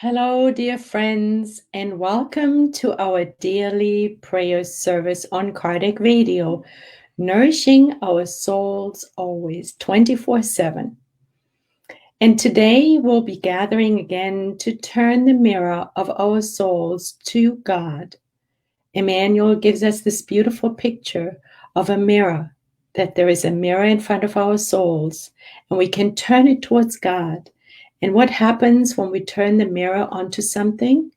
Hello, dear friends, and welcome to our daily prayer service on Kardec Radio, nourishing our souls always 24/7. And today we'll be gathering again to turn the mirror of our souls to God. Emmanuel gives us this beautiful picture of a mirror, that there is a mirror in front of our souls, and we can turn it towards God. And what happens when we turn the mirror onto something?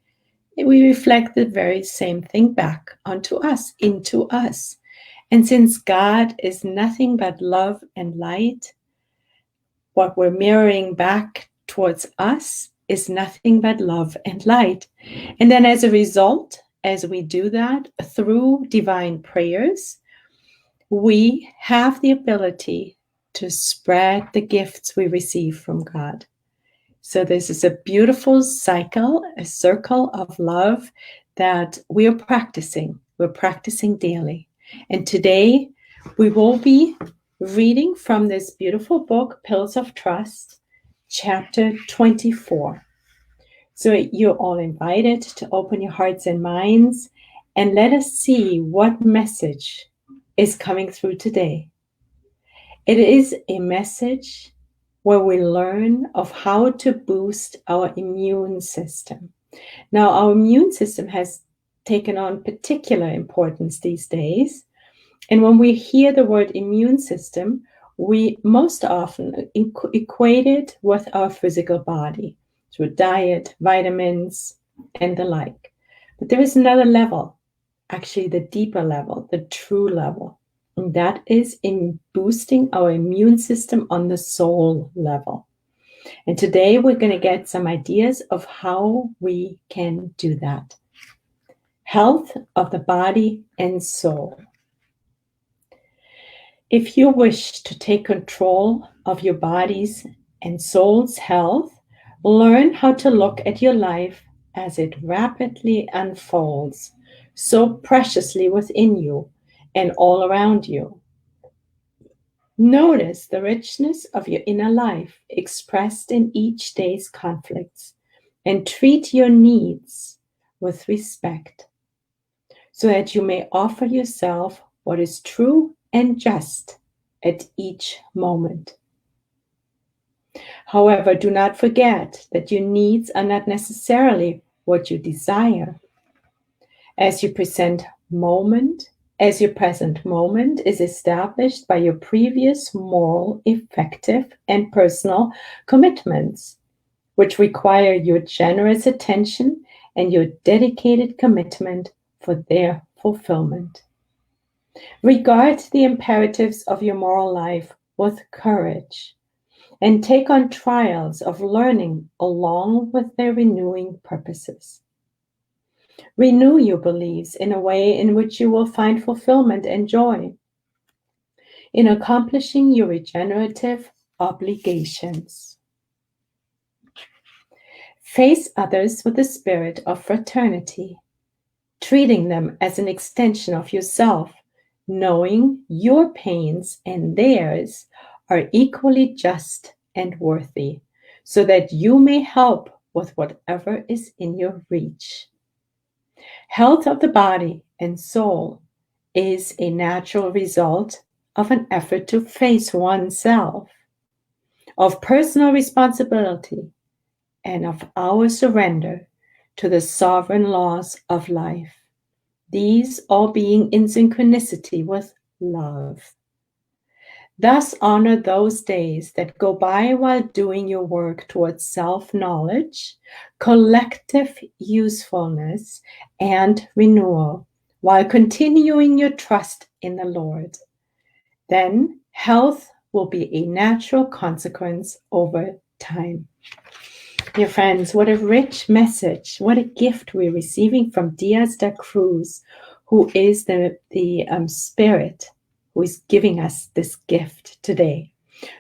We reflect the very same thing back onto us, into us. And since God is nothing but love and light, what we're mirroring back towards us is nothing but love and light. And then as a result, as we do that through divine prayers, we have the ability to spread the gifts we receive from God. So this is a beautiful cycle, a circle of love that we are practicing. We're practicing daily. And today we will be reading from this beautiful book, Pillars of Trust, chapter 24. So you're all invited to open your hearts and minds and let us see what message is coming through today. It is a message where we learn of how to boost our immune system. Now, our immune system has taken on particular importance these days. And when we hear the word immune system, we most often equate it with our physical body through diet, vitamins, and the like. But there is another level, actually the deeper level, the true level. And that is in boosting our immune system on the soul level. And today we're going to get some ideas of how we can do that. Health of the body and soul. If you wish to take control of your body's and soul's health, learn how to look at your life as it rapidly unfolds, so preciously within you and all around you. Notice the richness of your inner life expressed in each day's conflicts, and treat your needs with respect, so that you may offer yourself what is true and just at each moment. However, do not forget that your needs are not necessarily what you desire. As your present moment is established by your previous moral, effective, and personal commitments, which require your generous attention and your dedicated commitment for their fulfillment. Regard the imperatives of your moral life with courage and take on trials of learning along with their renewing purposes. Renew your beliefs in a way in which you will find fulfillment and joy in accomplishing your regenerative obligations. Face others with the spirit of fraternity, treating them as an extension of yourself, knowing your pains and theirs are equally just and worthy, so that you may help with whatever is in your reach. Health of the body and soul is a natural result of an effort to face oneself, of personal responsibility, and of our surrender to the sovereign laws of life, these all being in synchronicity with love. Thus honor those days that go by while doing your work towards self-knowledge, collective usefulness, and renewal, while continuing your trust in the Lord. Then health will be a natural consequence over time. Dear friends, what a rich message, what a gift we're receiving from Diaz de Cruz, who is the spirit who is giving us this gift today.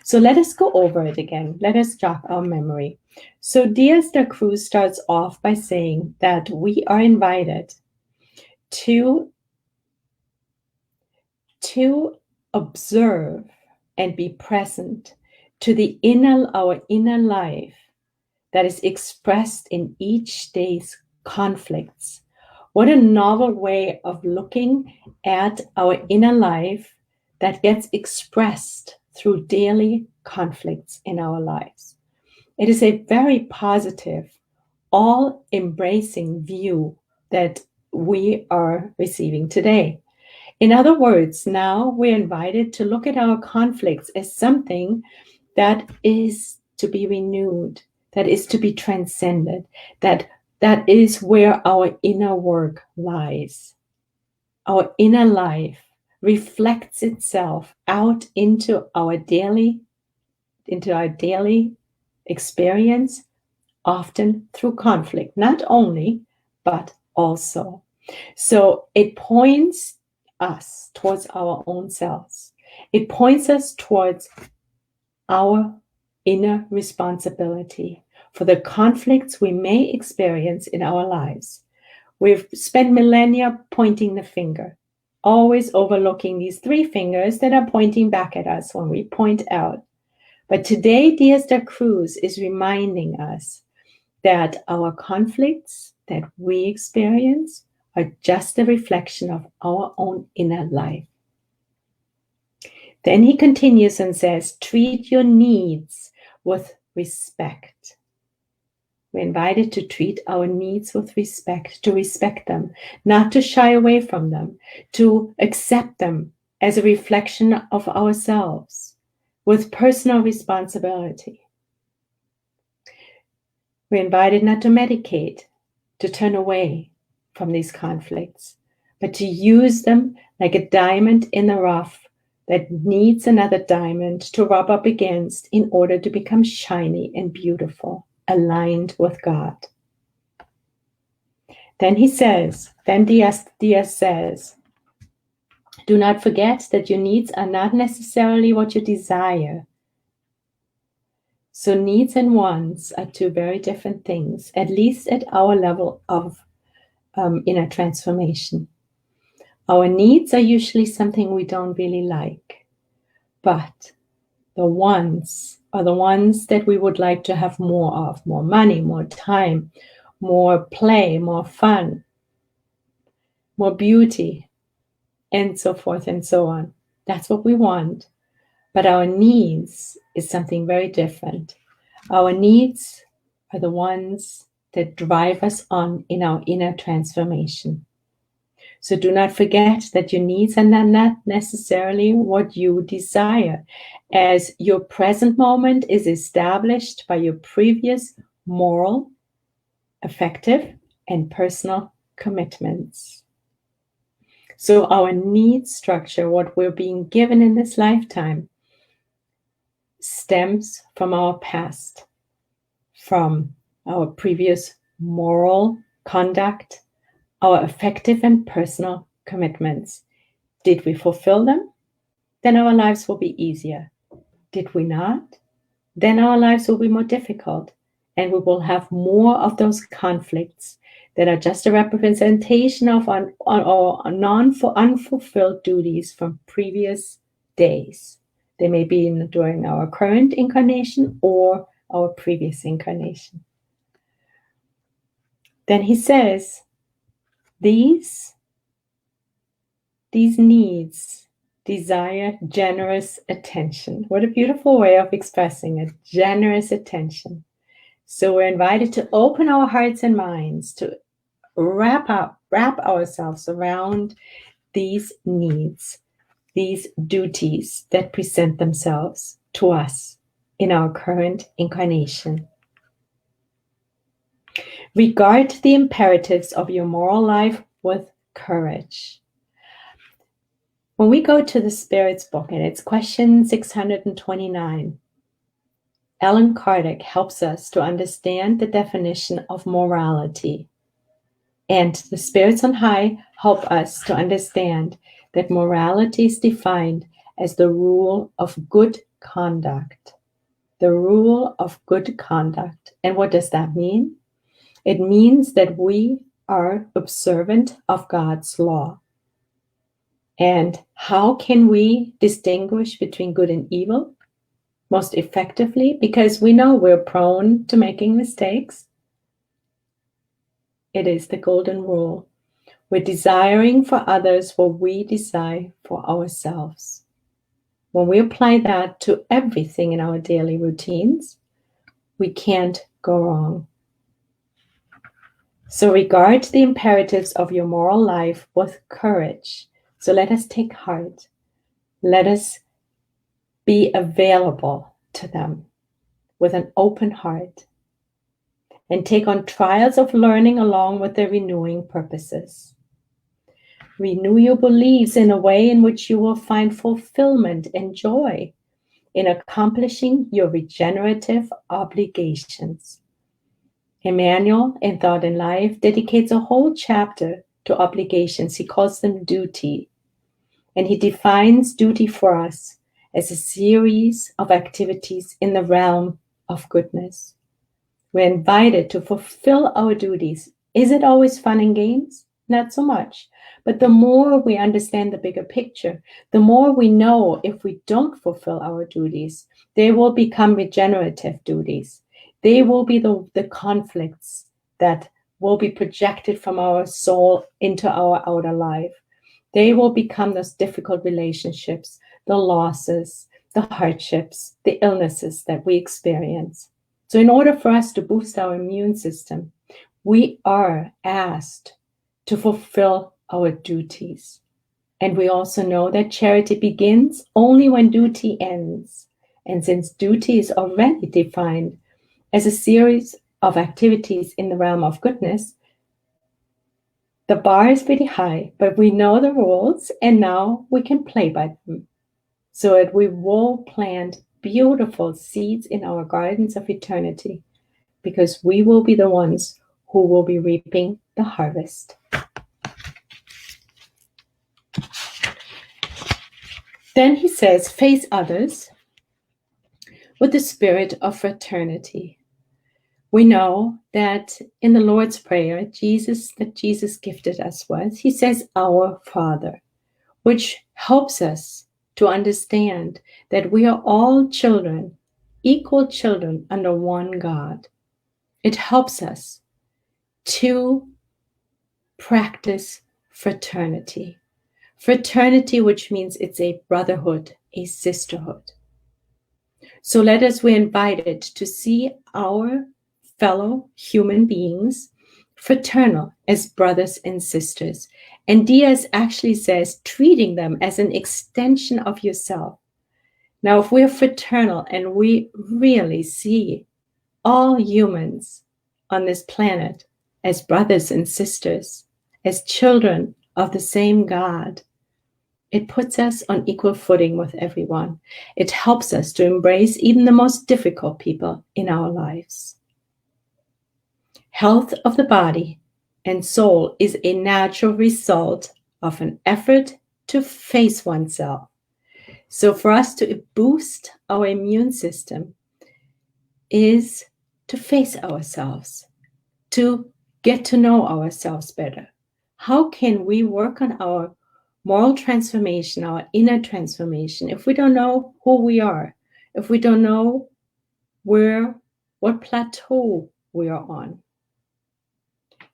So let us go over it again. Let us jog our memory. So Diaz de Cruz starts off by saying that we are invited to observe and be present to our inner life that is expressed in each day's conflicts. What a novel way of looking at our inner life that gets expressed through daily conflicts in our lives. It is a very positive, all-embracing view that we are receiving today. In other words, now we're invited to look at our conflicts as something that is to be renewed, that is to be transcended, that is where our inner work lies. Our inner life reflects itself out into our daily experience, often through conflict, not only, but also. So it points us towards our own selves. It points us towards our inner responsibility for the conflicts we may experience in our lives. We've spent millennia pointing the finger, always overlooking these three fingers that are pointing back at us when we point out. But today, Cruz is reminding us that our conflicts that we experience are just a reflection of our own inner life. Then he continues and says, treat your needs with respect. We're invited to treat our needs with respect, to respect them, not to shy away from them, to accept them as a reflection of ourselves, with personal responsibility. We're invited not to medicate, to turn away from these conflicts, but to use them like a diamond in the rough that needs another diamond to rub up against in order to become shiny and beautiful, aligned with God. Then Diaz says, do not forget that your needs are not necessarily what you desire. So needs and wants are two very different things, at least at our level of inner transformation. Our needs are usually something we don't really like, but the wants are the ones that we would like to have more of: more money, more time, more play, more fun, more beauty, and so forth and so on. That's what we want. But our needs is something very different. Our needs are the ones that drive us on in our inner transformation. So do not forget that your needs are not necessarily what you desire, as your present moment is established by your previous moral, affective, and personal commitments. So our need structure, what we're being given in this lifetime, stems from our past, from our previous moral conduct, our affective and personal commitments. Did we fulfill them? Then our lives will be easier. Did we not? Then our lives will be more difficult, and we will have more of those conflicts that are just a representation of our unfulfilled duties from previous days. They may be during our current incarnation or our previous incarnation. Then he says, these needs desire generous attention. What a beautiful way of expressing it, generous attention. So we're invited to open our hearts and minds to wrap ourselves around these needs, these duties that present themselves to us in our current incarnation. Regard the imperatives of your moral life with courage. When we go to the Spirit's book, and it's question 629, Allan Kardec helps us to understand the definition of morality. And the spirits on high help us to understand that morality is defined as the rule of good conduct. The rule of good conduct. And what does that mean? It means that we are observant of God's law. And how can we distinguish between good and evil? most effectively, because we know we're prone to making mistakes. It is the golden rule. We're desiring for others what we desire for ourselves. When we apply that to everything in our daily routines, we can't go wrong. So regard the imperatives of your moral life with courage. So let us take heart. Let us be available to them with an open heart and take on trials of learning along with the renewing purposes. Renew your beliefs in a way in which you will find fulfillment and joy in accomplishing your regenerative obligations. Emmanuel, in Thought and Life, dedicates a whole chapter to obligations. He calls them duty. And he defines duty for us as a series of activities in the realm of goodness. We're invited to fulfill our duties. Is it always fun and games? Not so much. But the more we understand the bigger picture, the more we know if we don't fulfill our duties, they will become regenerative duties. They will be the conflicts that will be projected from our soul into our outer life. They will become those difficult relationships, the losses, the hardships, the illnesses that we experience. So in order for us to boost our immune system, we are asked to fulfill our duties. And we also know that charity begins only when duty ends. And since duty is already defined as a series of activities in the realm of goodness, the bar is pretty high, but we know the rules and now we can play by them. So that we will plant beautiful seeds in our gardens of eternity, because we will be the ones who will be reaping the harvest. Then he says, face others with the spirit of fraternity. We know that in the Lord's Prayer, Jesus gifted us with, he says, our Father, which helps us to understand that we are all children, equal children under one God. It helps us to practice fraternity. Fraternity, which means it's a brotherhood, a sisterhood. So we're invited to see our fellow human beings fraternal as brothers and sisters. And Diaz actually says, treating them as an extension of yourself. Now, if we're fraternal and we really see all humans on this planet as brothers and sisters, as children of the same God, it puts us on equal footing with everyone. It helps us to embrace even the most difficult people in our lives. Health of the body and soul is a natural result of an effort to face oneself. So for us to boost our immune system is to face ourselves, to get to know ourselves better. How can we work on our moral transformation, our inner transformation, if we don't know who we are, if we don't know what plateau we are on?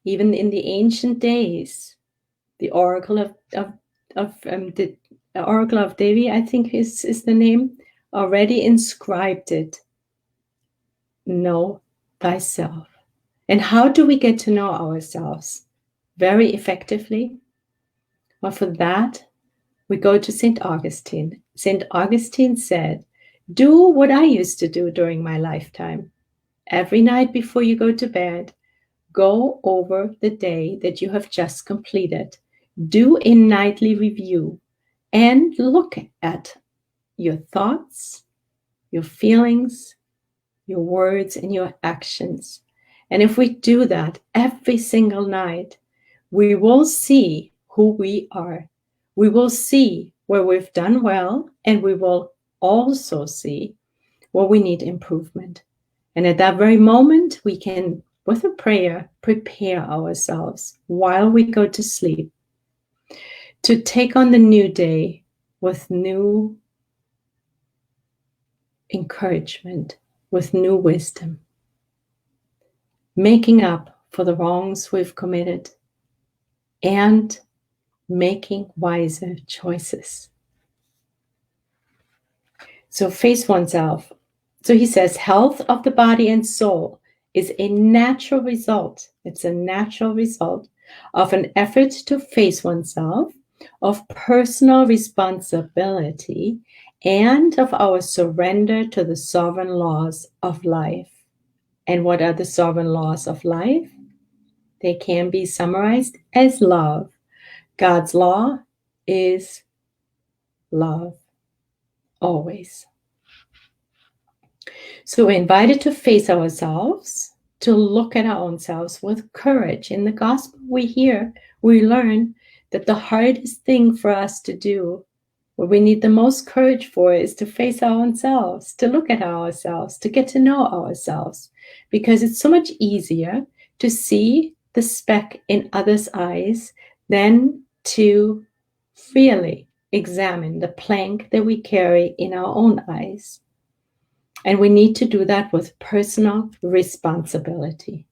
Even in the ancient days, the Oracle of Devi, I think is the name, already inscribed it. Know thyself. And how do we get to know ourselves? Very effectively. Well, for that, we go to St. Augustine. St. Augustine said, do what I used to do during my lifetime. Every night before you go to bed, go over the day that you have just completed. Do a nightly review and look at your thoughts, your feelings, your words, and your actions. And if we do that every single night, we will see who we are. We will see where we've done well, and we will also see where we need improvement. And at that very moment, we can, with a prayer, prepare ourselves while we go to sleep to take on the new day with new encouragement with new wisdom, making up for the wrongs we've committed, and making wiser choices. So face oneself. So he says, health of the body and soul is a natural result. It's a natural result of an effort to face oneself, of personal responsibility, and of our surrender to the sovereign laws of life. And what are the sovereign laws of life? They can be summarized as love. God's law is love, always. So we're invited to face ourselves, to look at our own selves with courage. In the gospel we learn that the hardest thing for us to do, what we need the most courage for, is to face our own selves, to look at ourselves, to get to know ourselves, because it's so much easier to see the speck in others' eyes than to really examine the plank that we carry in our own eyes. And we need to do that with personal responsibility,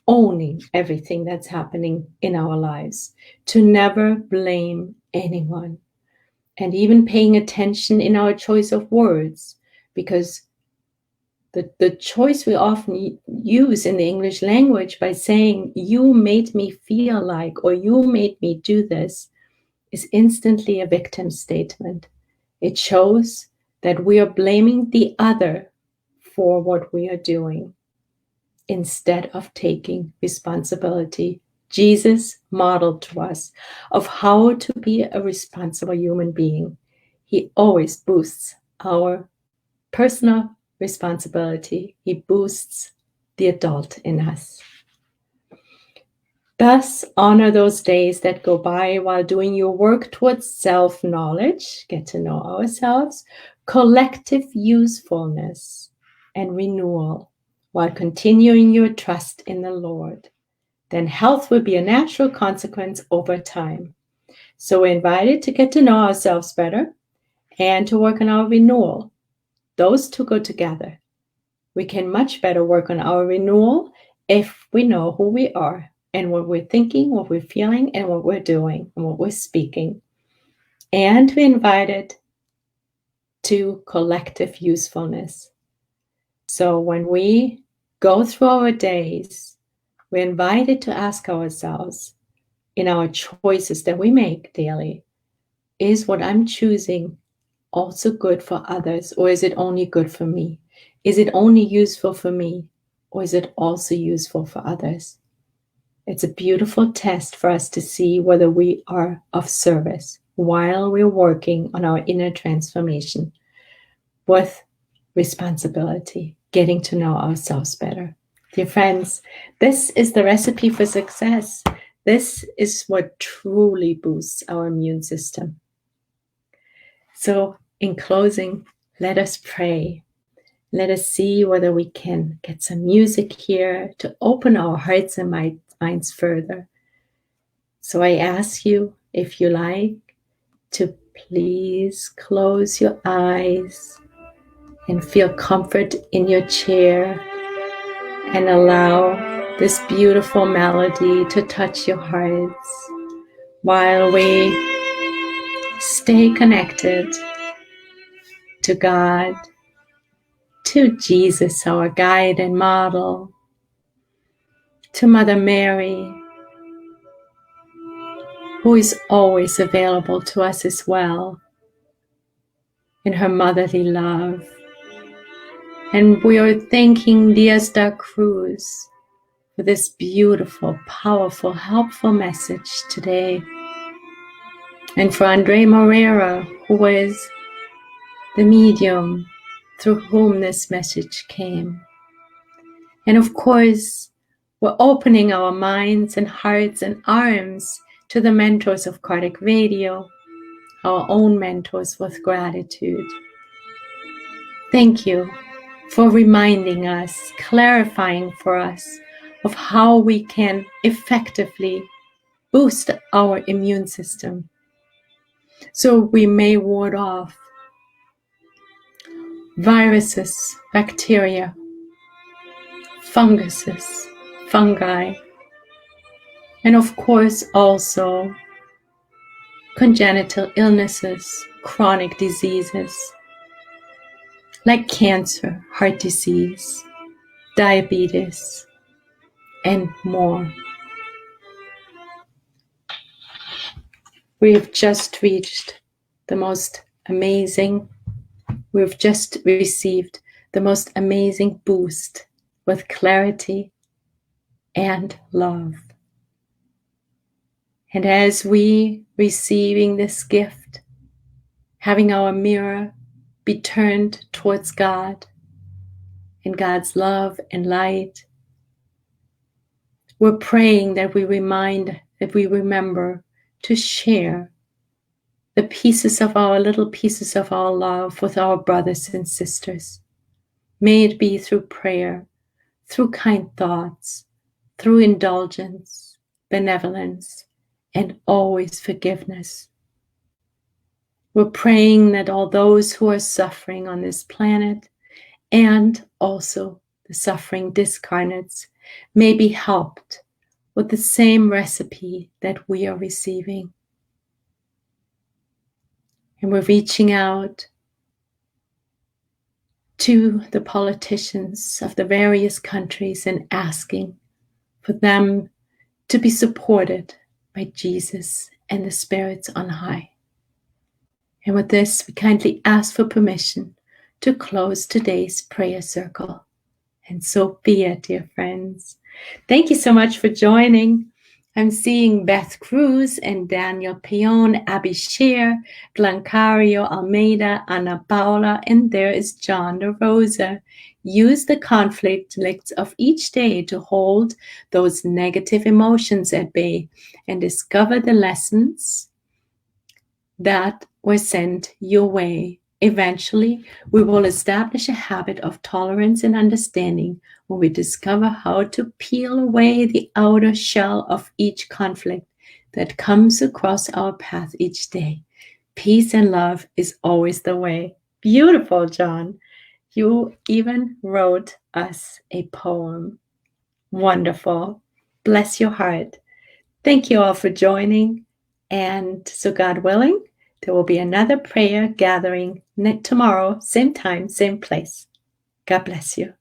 owning everything that's happening in our lives, to never blame anyone, and even paying attention in our choice of words, because the choice we often use in the English language by saying, you made me feel like, or you made me do this, is instantly a victim statement. It shows that we are blaming the other for what we are doing instead of taking responsibility. Jesus modeled to us of how to be a responsible human being. He always boosts our personal responsibility. He boosts the adult in us. Thus, honor those days that go by while doing your work towards self-knowledge, get to know ourselves, collective usefulness, and renewal, while continuing your trust in the Lord. Then health will be a natural consequence over time. So we're invited to get to know ourselves better and to work on our renewal. Those two go together. We can much better work on our renewal if we know who we are and what we're thinking, what we're feeling, and what we're doing, and what we're speaking. And we're invited to collective usefulness. So when we go through our days, we're invited to ask ourselves in our choices that we make daily, is what I'm choosing also good for others, or is it only good for me? Is it only useful for me, or is it also useful for others? It's a beautiful test for us to see whether we are of service while we're working on our inner transformation with responsibility, getting to know ourselves better. Dear friends, this is the recipe for success. This is what truly boosts our immune system. So in closing, let us pray. Let us see whether we can get some music here to open our hearts and minds further. So I ask you, if you like, to please close your eyes and feel comfort in your chair and allow this beautiful melody to touch your hearts while we stay connected to God, to Jesus, our guide and model, to Mother Mary, who is always available to us as well in her motherly love. And we are thanking dear Star Cruz for this beautiful, powerful, helpful message today. And for Andre Morera, who is the medium through whom this message came. And of course, we're opening our minds and hearts and arms to the mentors of Kardec Radio, our own mentors, with gratitude. Thank you for reminding us, clarifying for us of how we can effectively boost our immune system so we may ward off viruses, bacteria, funguses, fungi, and of course also congenital illnesses, chronic diseases like cancer, heart disease, diabetes, and more. We've just received the most amazing boost with clarity and love. And as we receiving this gift, having our mirror be turned towards God and God's love and light, we're praying that we remember to share the little pieces of our love with our brothers and sisters. May it be through prayer, through kind thoughts, through indulgence, benevolence, and always forgiveness. We're praying that all those who are suffering on this planet and also the suffering discarnates may be helped with the same recipe that we are receiving. And we're reaching out to the politicians of the various countries and asking for them to be supported by Jesus and the spirits on high. And with this, we kindly ask for permission to close today's prayer circle. And so be it, dear friends. Thank you so much for joining. I'm seeing Beth Cruz and Daniel Peon, Abby Shear, Glancario Almeida, Ana Paula, and there is John De Rosa. Use the conflicts of each day to hold those negative emotions at bay and discover the lessons that were sent your way. Eventually, we will establish a habit of tolerance and understanding when we discover how to peel away the outer shell of each conflict that comes across our path each day. Peace and love is always the way. Beautiful, John. You even wrote us a poem. Wonderful. Bless your heart. Thank you all for joining. And so God willing, there will be another prayer gathering tomorrow, same time, same place. God bless you.